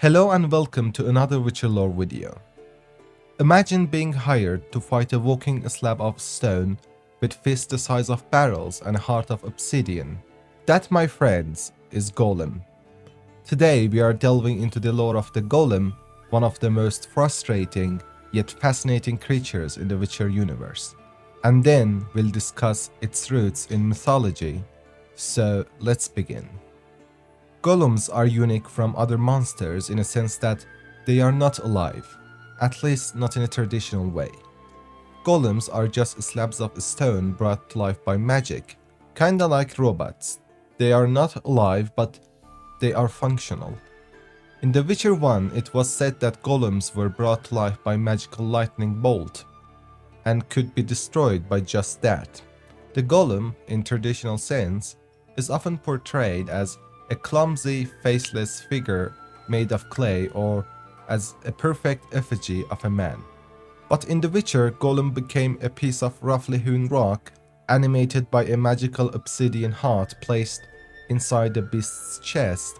Hello and welcome to another Witcher lore video. Imagine being hired to fight a walking slab of stone with fists the size of barrels and a heart of obsidian. That, my friends, is Golem. Today we are delving into the lore of the Golem, one of the most frustrating yet fascinating creatures in the Witcher universe. And then we'll discuss its roots in mythology. So let's begin. Golems are unique from other monsters in a sense that they are not alive, at least not in a traditional way. Golems are just slabs of stone brought to life by magic, kinda like robots. They are not alive, but they are functional. In The Witcher 1, it was said that golems were brought to life by magical lightning bolt, and could be destroyed by just that. The golem, in traditional sense, is often portrayed as a clumsy, faceless figure made of clay or as a perfect effigy of a man. But in The Witcher, Golem became a piece of roughly hewn rock animated by a magical obsidian heart placed inside the beast's chest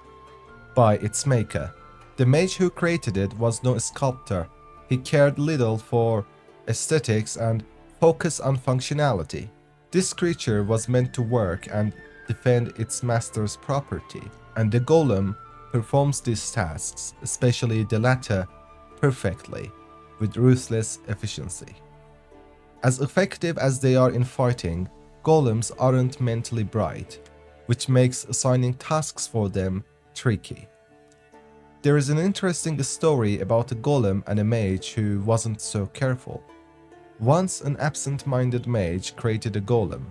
by its maker. The mage who created it was no sculptor. He cared little for aesthetics and focused on functionality. This creature was meant to work and defend its master's property, and the golem performs these tasks, especially the latter, perfectly, with ruthless efficiency. As effective as they are in fighting, golems aren't mentally bright, which makes assigning tasks for them tricky. There is an interesting story about a golem and a mage who wasn't so careful. Once an absent-minded mage created a golem,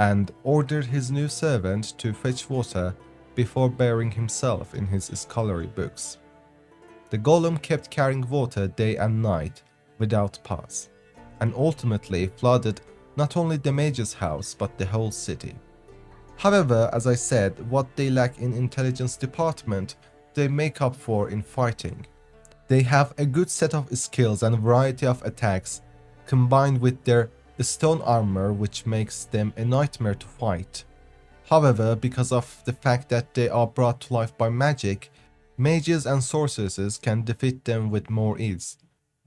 and ordered his new servant to fetch water before burying himself in his scholarly books. The golem kept carrying water day and night without pause, and ultimately flooded not only the mage's house but the whole city. However, as I said, what they lack in intelligence department, they make up for in fighting. They have a good set of skills and variety of attacks combined with their stone armor, which makes them a nightmare to fight. However, because of the fact that they are brought to life by magic, mages and sorceresses can defeat them with more ease.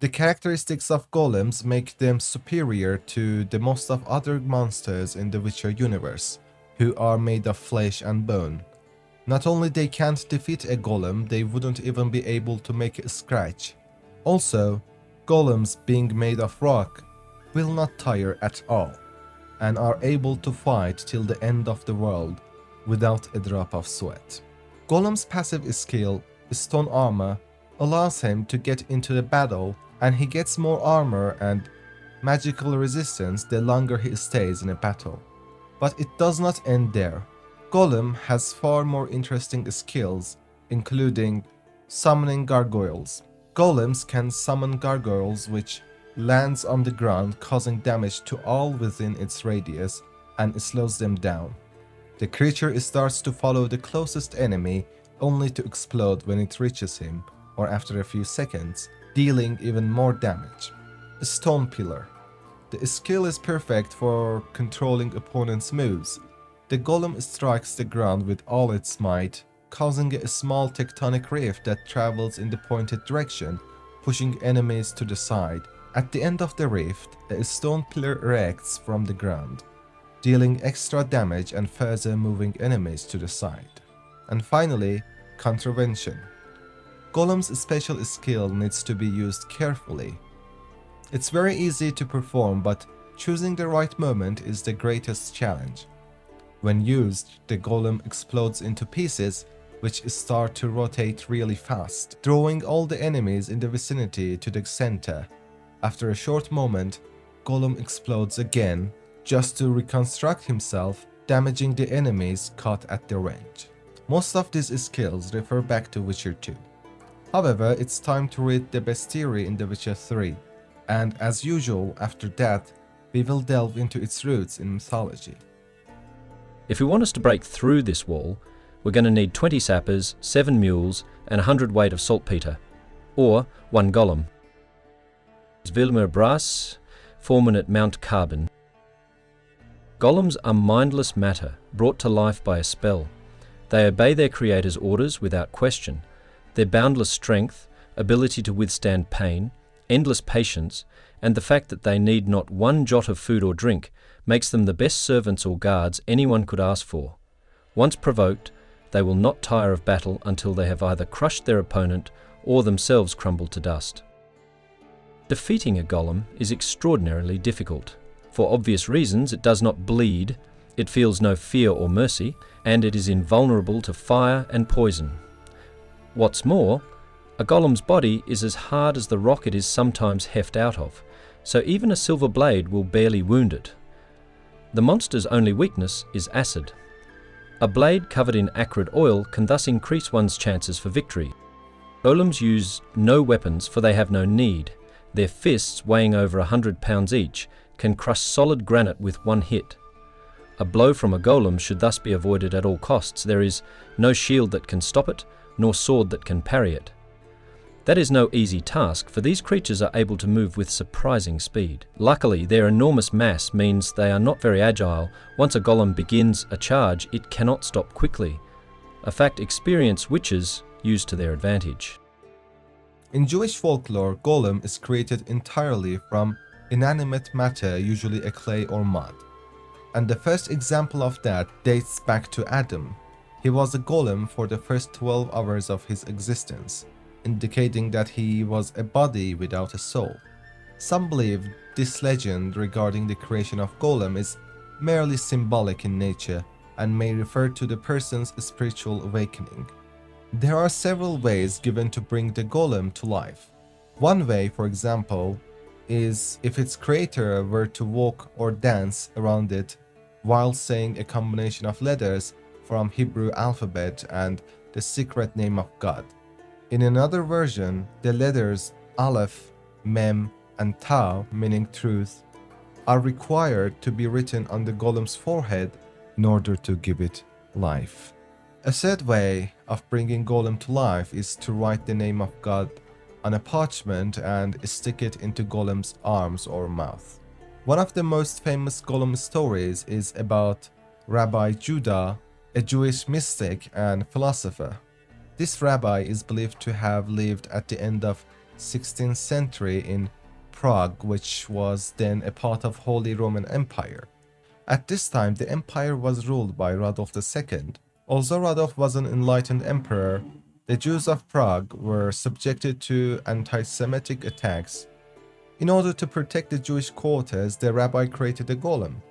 The characteristics of golems make them superior to the most of other monsters in the Witcher universe, who are made of flesh and bone. Not only they can't defeat a golem, they wouldn't even be able to make a scratch. Also, golems being made of rock will not tire at all, and are able to fight till the end of the world without a drop of sweat. Golem's passive skill, stone armor, allows him to get into the battle, and he gets more armor and magical resistance the longer he stays in a battle. But it does not end there. Golem has far more interesting skills, including summoning gargoyles. Golems can summon gargoyles which lands on the ground, causing damage to all within its radius and slows them down. The creature starts to follow the closest enemy, only to explode when it reaches him, or after a few seconds, dealing even more damage. A stone pillar. The skill is perfect for controlling opponents' moves. The golem strikes the ground with all its might, causing a small tectonic rift that travels in the pointed direction, pushing enemies to the side. At the end of the rift, a stone pillar erects from the ground, dealing extra damage and further moving enemies to the side. And finally, contravention. Golem's special skill needs to be used carefully. It's very easy to perform, but choosing the right moment is the greatest challenge. When used, the golem explodes into pieces, which start to rotate really fast, drawing all the enemies in the vicinity to the center. After a short moment, Golem explodes again, just to reconstruct himself, damaging the enemies caught at the range. Most of these skills refer back to Witcher 2. However, it's time to read the Bestiary in The Witcher 3, and as usual, after that, we will delve into its roots in mythology. If we want us to break through this wall, we're going to need 20 sappers, 7 mules, and 100 weight of saltpeter, or 1 golem. Vilmer Brass, foreman at Mount Carbon. Golems are mindless matter brought to life by a spell. They obey their creator's orders without question, Their boundless strength, ability to withstand pain, endless patience, and the fact that they need not one jot of food or drink makes them the best servants or guards anyone could ask for. Once provoked, they will not tire of battle until they have either crushed their opponent or themselves crumbled to dust. Defeating a golem is extraordinarily difficult. For obvious reasons, it does not bleed, it feels no fear or mercy, and it is invulnerable to fire and poison. What's more, a golem's body is as hard as the rock it is sometimes heft out of, so even a silver blade will barely wound it. The monster's only weakness is acid. A blade covered in acrid oil can thus increase one's chances for victory. Golems use no weapons, for they have no need. Their fists, weighing over 100 pounds each, can crush solid granite with one hit. A blow from a golem should thus be avoided at all costs. There is no shield that can stop it, nor sword that can parry it. That is no easy task, for these creatures are able to move with surprising speed. Luckily, their enormous mass means they are not very agile. Once a golem begins a charge, it cannot stop quickly, a fact experienced witches use to their advantage. In Jewish folklore, golem is created entirely from inanimate matter, usually a clay or mud. And the first example of that dates back to Adam. He was a golem for the first 12 hours of his existence, indicating that he was a body without a soul. Some believe this legend regarding the creation of golem is merely symbolic in nature and may refer to the person's spiritual awakening. There are several ways given to bring the golem to life. One way, for example, is if its creator were to walk or dance around it while saying a combination of letters from Hebrew alphabet and the secret name of God. In another version, the letters Aleph, Mem, and Tau, meaning truth, are required to be written on the golem's forehead in order to give it life. A third way of bringing golem to life is to write the name of God on a parchment and stick it into golem's arms or mouth. One of the most famous golem stories is about Rabbi Judah, a Jewish mystic and philosopher. This rabbi is believed to have lived at the end of 16th century in Prague, which was then a part of Holy Roman Empire. At this time, the empire was ruled by Radolf II. Although Radolf was an enlightened emperor, the Jews of Prague were subjected to anti-Semitic attacks. In order to protect the Jewish quarters, the rabbi created a golem.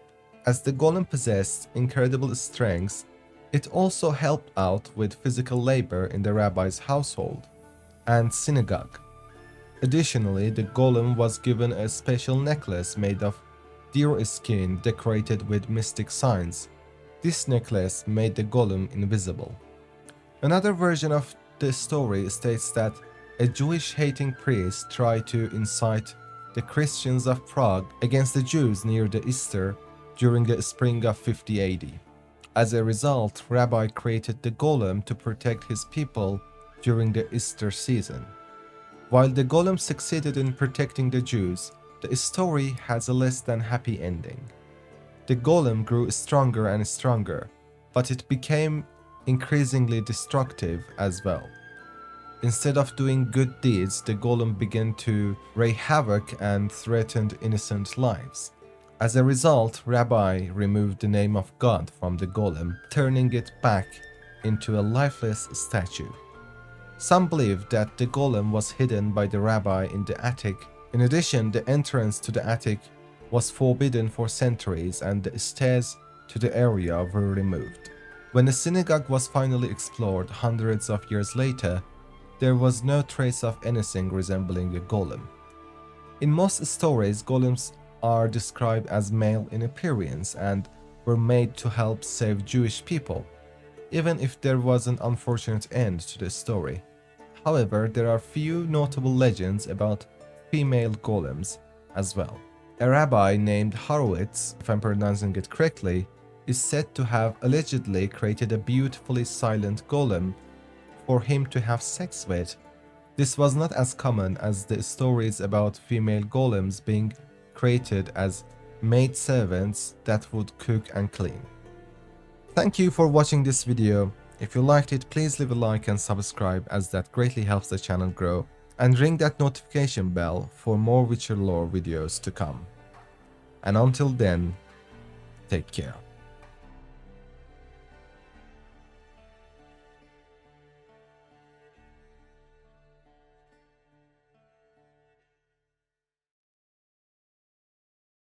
As the golem possessed incredible strength, it also helped out with physical labor in the rabbi's household and synagogue. Additionally, the golem was given a special necklace made of deer skin decorated with mystic signs. This necklace made the golem invisible. Another version of the story states that a Jewish-hating priest tried to incite the Christians of Prague against the Jews near the Easter during the spring of 50 AD. As a result, Rabbi created the golem to protect his people during the Easter season. While the golem succeeded in protecting the Jews, the story has a less than happy ending. The golem grew stronger and stronger, but it became increasingly destructive as well. Instead of doing good deeds, the golem began to wreak havoc and threatened innocent lives. As a result, Rabbi removed the name of God from the golem, turning it back into a lifeless statue. Some believe that the golem was hidden by the rabbi in the attic. In addition, the entrance to the attic was forbidden for centuries and the stairs to the area were removed. When the synagogue was finally explored hundreds of years later, there was no trace of anything resembling a golem. In most stories, golems are described as male in appearance and were made to help save Jewish people, even if there was an unfortunate end to the story. However, there are few notable legends about female golems as well. A rabbi named Horowitz, if I'm pronouncing it correctly, is said to have allegedly created a beautifully silent golem for him to have sex with. This was not as common as the stories about female golems being created as maidservants that would cook and clean. Thank you for watching this video. If you liked it, please leave a like and subscribe, as that greatly helps the channel grow, and ring that notification bell for more Witcher lore videos to come. And until then, take care.